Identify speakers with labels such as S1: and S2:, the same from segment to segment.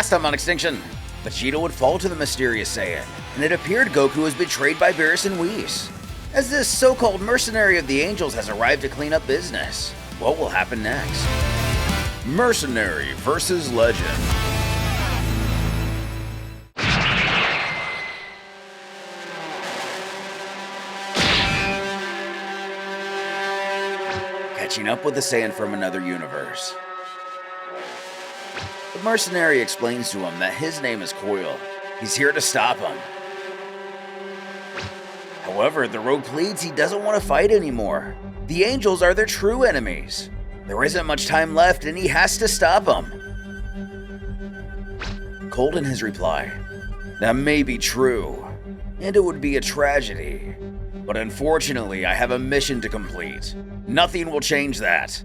S1: Last time on Extinction, Vegeta would fall to the mysterious Saiyan, and it appeared Goku was betrayed by Beerus and Whis. As this so-called mercenary of the angels has arrived to clean up business, what will happen next? Mercenary vs. Legend. Catching up with the Saiyan from another universe. The mercenary explains to him that his name is Coil. He's here to stop him. However, the rogue pleads he doesn't want to fight anymore. The angels are their true enemies. There isn't much time left and he has to stop them. Cold in his reply, that may be true, and it would be a tragedy. But unfortunately, I have a mission to complete. Nothing will change that.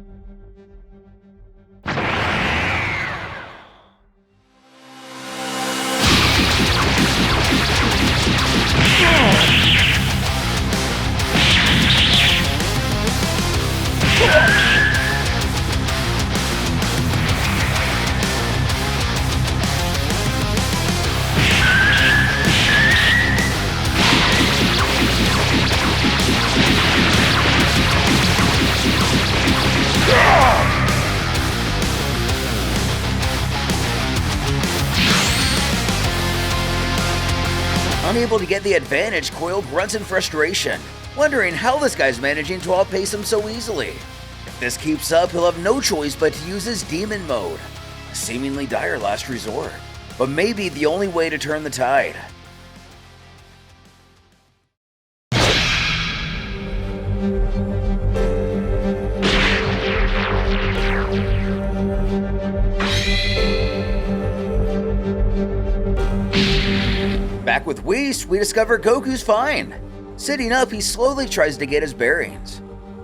S1: Unable to get the advantage, Coil grunts in frustration, wondering how this guy's managing to outpace him so easily. If this keeps up, he'll have no choice but to use his demon mode, a seemingly dire last resort, but maybe the only way to turn the tide. Back with Whis, we discover Goku's fine. Sitting up, he slowly tries to get his bearings.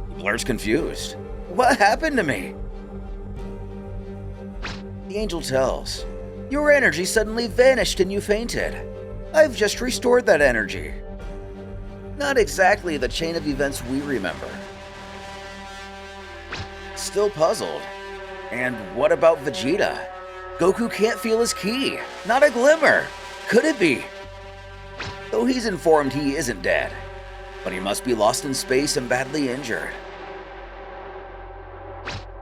S1: He blurs confused. What happened to me? The angel tells, your energy suddenly vanished and you fainted. I've just restored that energy. Not exactly the chain of events we remember. Still puzzled. And what about Vegeta? Goku can't feel his ki. Not a glimmer. Could it be? Though he's informed he isn't dead, but he must be lost in space and badly injured.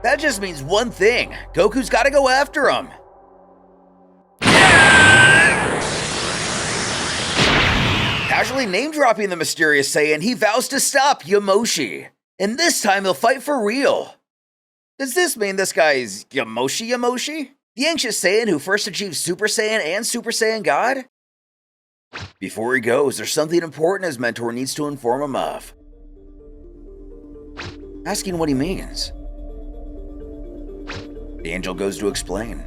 S1: That just means one thing, Goku's gotta go after him! Casually name-dropping the mysterious Saiyan, he vows to stop Yamoshi, and this time he'll fight for real. Does this mean this guy's Yamoshi? The ancient Saiyan who first achieved Super Saiyan and Super Saiyan God? Before he goes, there's something important his mentor needs to inform him of. Asking what he means. The angel goes to explain.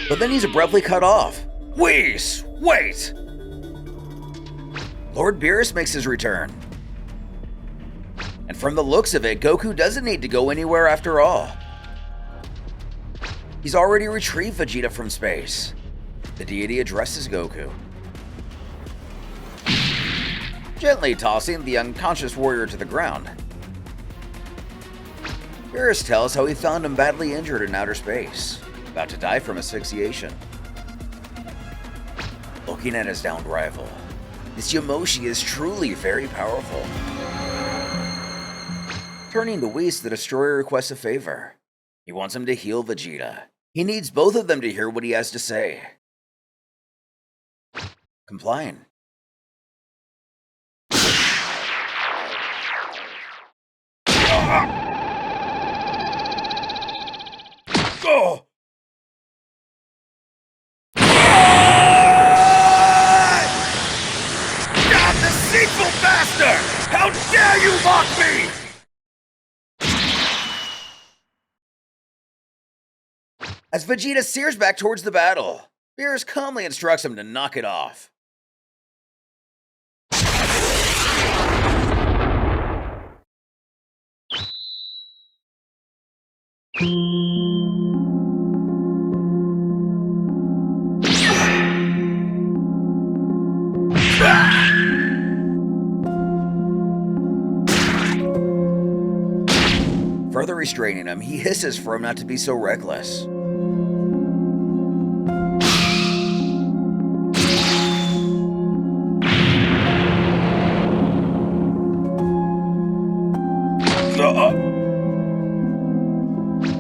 S1: But then he's abruptly cut off. Whis, wait! Lord Beerus makes his return. And from the looks of it, Goku doesn't need to go anywhere after all. He's already retrieved Vegeta from space. The deity addresses Goku, gently tossing the unconscious warrior to the ground. Beerus tells how he found him badly injured in outer space, about to die from asphyxiation. Looking at his downed rival, this Yamoshi is truly very powerful. Turning to Whis, the destroyer requests a favor. He wants him to heal Vegeta. He needs both of them to hear what he has to say. Complying. Go! God, deceitful bastard! How dare you mock me! As Vegeta sears back towards the battle, Beerus calmly instructs him to knock it off. Further restraining him, he hisses for him not to be so reckless.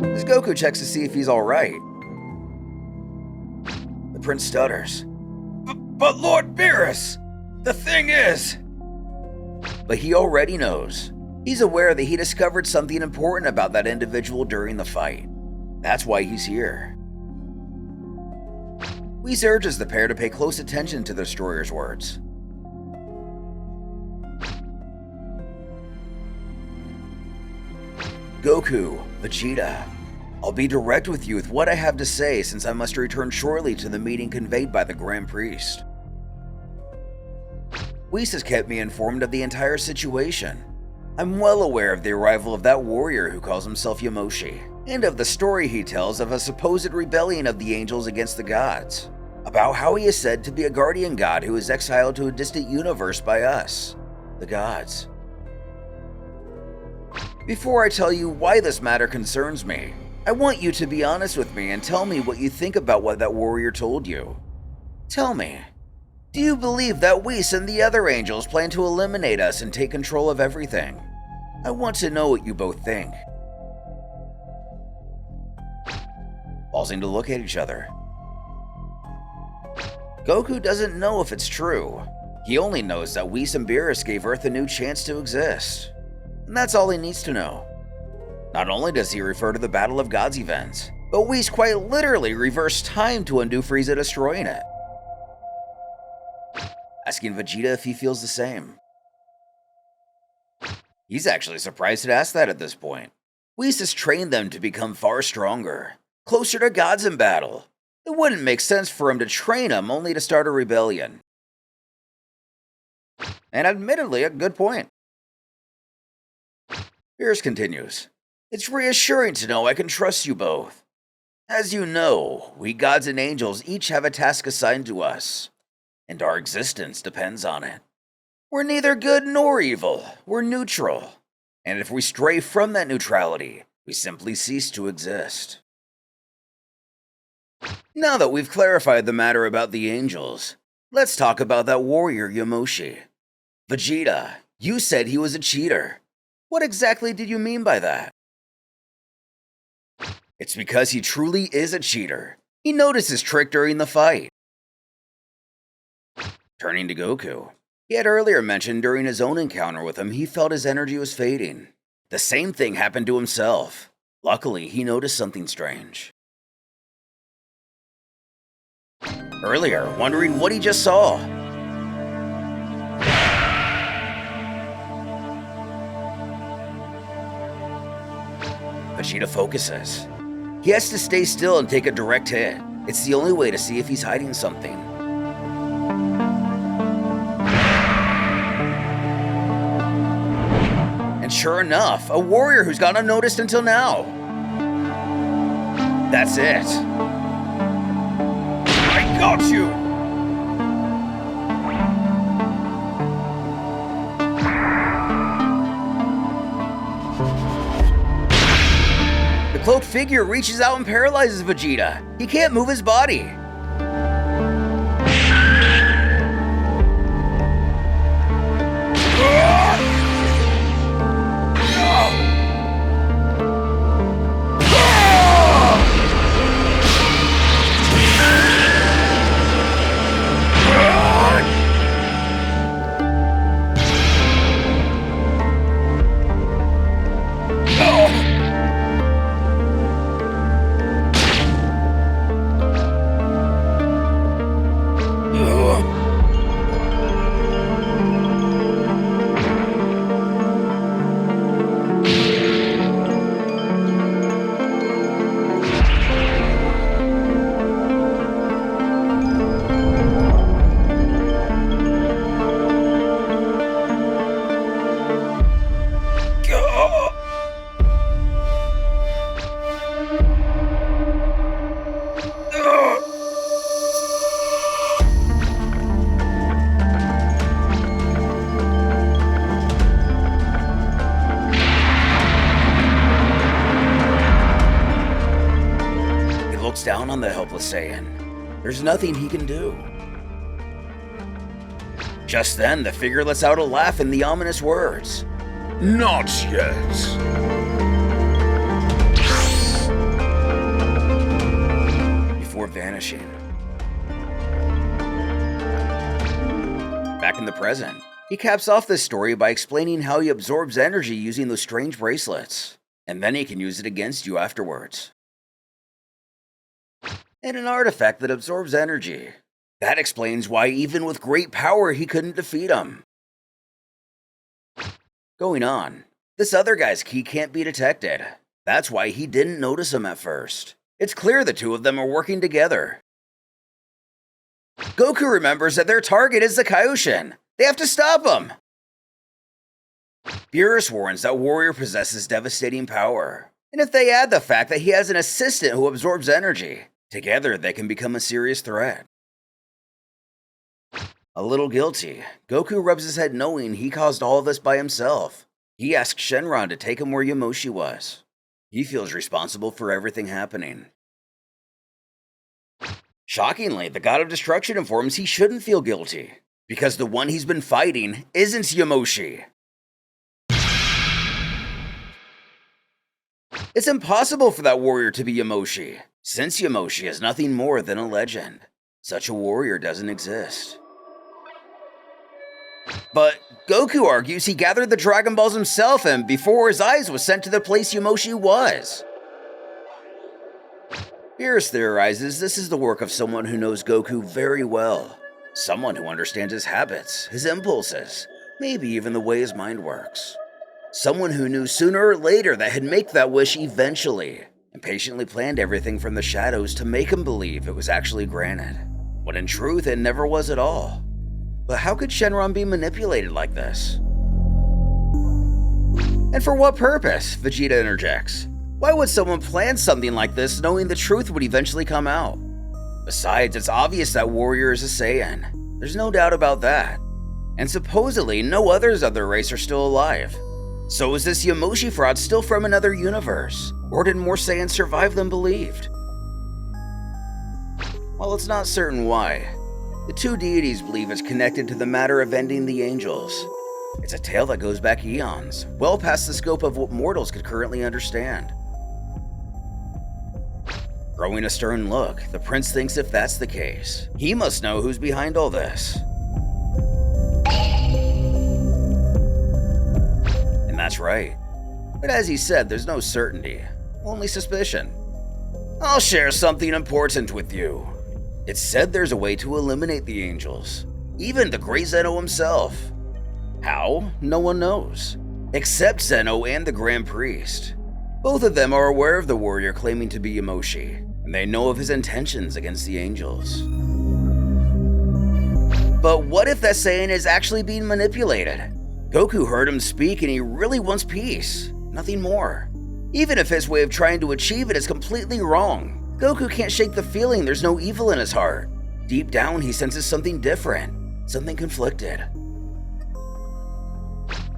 S1: as Goku checks to see if he's alright. The prince stutters. But Lord Beerus, the thing is... But he already knows. He's aware that he discovered something important about that individual during the fight. That's why he's here. Whis urges the pair to pay close attention to the destroyer's words. Goku, Vegeta, I'll be direct with you with what I have to say since I must return shortly to the meeting conveyed by the Grand Priest. Whis has kept me informed of the entire situation. I'm well aware of the arrival of that warrior who calls himself Yamoshi, and of the story he tells of a supposed rebellion of the angels against the gods, about how he is said to be a guardian god who is exiled to a distant universe by us, the gods. Before I tell you why this matter concerns me, I want you to be honest with me and tell me what you think about what that warrior told you. Tell me, do you believe that Whis and the other angels plan to eliminate us and take control of everything? I want to know what you both think. Pausing to look at each other. Goku doesn't know if it's true. He only knows that Whis and Beerus gave Earth a new chance to exist. And that's all he needs to know. Not only does he refer to the Battle of Gods events, but Whis quite literally reversed time to undo Frieza destroying it. Asking Vegeta if he feels the same. He's actually surprised to ask that at this point. Whis has trained them to become far stronger, closer to gods in battle. It wouldn't make sense for him to train them only to start a rebellion. And admittedly, a good point. Beerus continues. It's reassuring to know I can trust you both. As you know, we gods and angels each have a task assigned to us, and our existence depends on it. We're neither good nor evil, we're neutral, and if we stray from that neutrality, we simply cease to exist. Now that we've clarified the matter about the angels, let's talk about that warrior Yamoshi. Vegeta, you said he was a cheater. What exactly did you mean by that? It's because he truly is a cheater. He noticed his trick during the fight. Turning to Goku. He had earlier mentioned during his own encounter with him he felt his energy was fading. The same thing happened to himself. Luckily, he noticed something strange. Earlier, wondering what he just saw. Vegeta focuses. He has to stay still and take a direct hit. It's the only way to see if he's hiding something. And sure enough, a warrior who's gone unnoticed until now. That's it. I got you! The cloaked figure reaches out and paralyzes Vegeta. He can't move his body. Down on the helpless Saiyan. There's nothing he can do. Just then, the figure lets out a laugh in the ominous words.
S2: Not yet.
S1: vanishing. Back in the present, he caps off this story by explaining how he absorbs energy using those strange bracelets, and then he can use it against you afterwards. And an artifact that absorbs energy. That explains why even with great power he couldn't defeat him. Going on, this other guy's ki can't be detected. That's why he didn't notice him at first. It's clear the two of them are working together. Goku remembers that their target is the Kaioshin. They have to stop him. Beerus warns that Warrior possesses devastating power. And if they add the fact that he has an assistant who absorbs energy, together they can become a serious threat. A little guilty, Goku rubs his head knowing he caused all of this by himself. He asks Shenron to take him where Yamoshi was. He feels responsible for everything happening. Shockingly, the God of Destruction informs he shouldn't feel guilty, because the one he's been fighting isn't Yamoshi. It's impossible for that warrior to be Yamoshi, since Yamoshi is nothing more than a legend. Such a warrior doesn't exist. But Goku argues he gathered the Dragon Balls himself and before his eyes was sent to the place Yamoshi was. Beerus theorizes this is the work of someone who knows Goku very well. Someone who understands his habits, his impulses, maybe even the way his mind works. Someone who knew sooner or later that he'd make that wish eventually, and patiently planned everything from the shadows to make him believe it was actually granted, when in truth it never was at all. But how could Shenron be manipulated like this? And for what purpose? Vegeta interjects. Why would someone plan something like this knowing the truth would eventually come out? Besides, it's obvious that Warrior is a Saiyan. There's no doubt about that. And supposedly, no others of their race are still alive. So is this Yamoshi fraud still from another universe? Or did more Saiyans survive than believed? Well, it's not certain why. The two deities believe it's connected to the matter of ending the angels. It's a tale that goes back eons, well past the scope of what mortals could currently understand. Throwing a stern look, the prince thinks if that's the case, he must know who's behind all this. And that's right. But as he said, there's no certainty, only suspicion. I'll share something important with you. It's said there's a way to eliminate the angels, even the great Zeno himself. How? No one knows, except Zeno and the Grand Priest. Both of them are aware of the warrior claiming to be Yamoshi, and they know of his intentions against the angels. But what if that Saiyan is actually being manipulated? Goku heard him speak and he really wants peace, nothing more. Even if his way of trying to achieve it is completely wrong, Goku can't shake the feeling there's no evil in his heart. Deep down, he senses something different, something conflicted.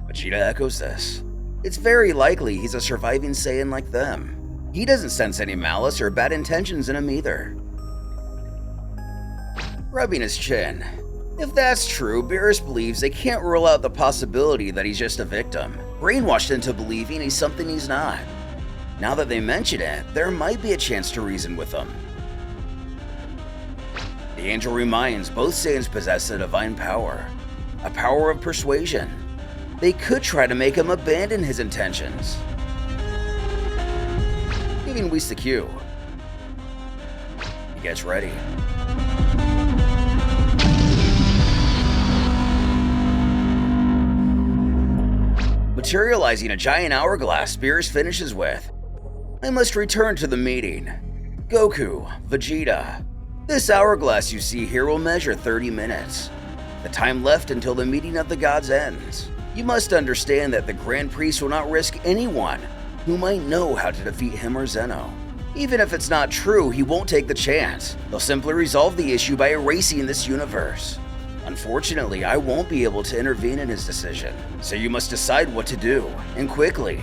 S1: Vegeta echoes this. It's very likely he's a surviving Saiyan like them. He doesn't sense any malice or bad intentions in him either. Rubbing his chin. If that's true, Beerus believes they can't rule out the possibility that he's just a victim, brainwashed into believing he's something he's not. Now that they mention it, there might be a chance to reason with him. The angel reminds both Saiyans possess a divine power, a power of persuasion. They could try to make him abandon his intentions. Giving Whis the cue. He gets ready. Materializing a giant hourglass, Beerus finishes with, I must return to the meeting. Goku, Vegeta. This hourglass you see here will measure 30 minutes. The time left until the meeting of the gods ends. You must understand that the Grand Priest will not risk anyone who might know how to defeat him or Zeno. Even if it's not true, he won't take the chance. He'll simply resolve the issue by erasing this universe. Unfortunately, I won't be able to intervene in his decision, so you must decide what to do, and quickly.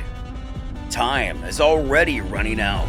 S1: Time is already running out.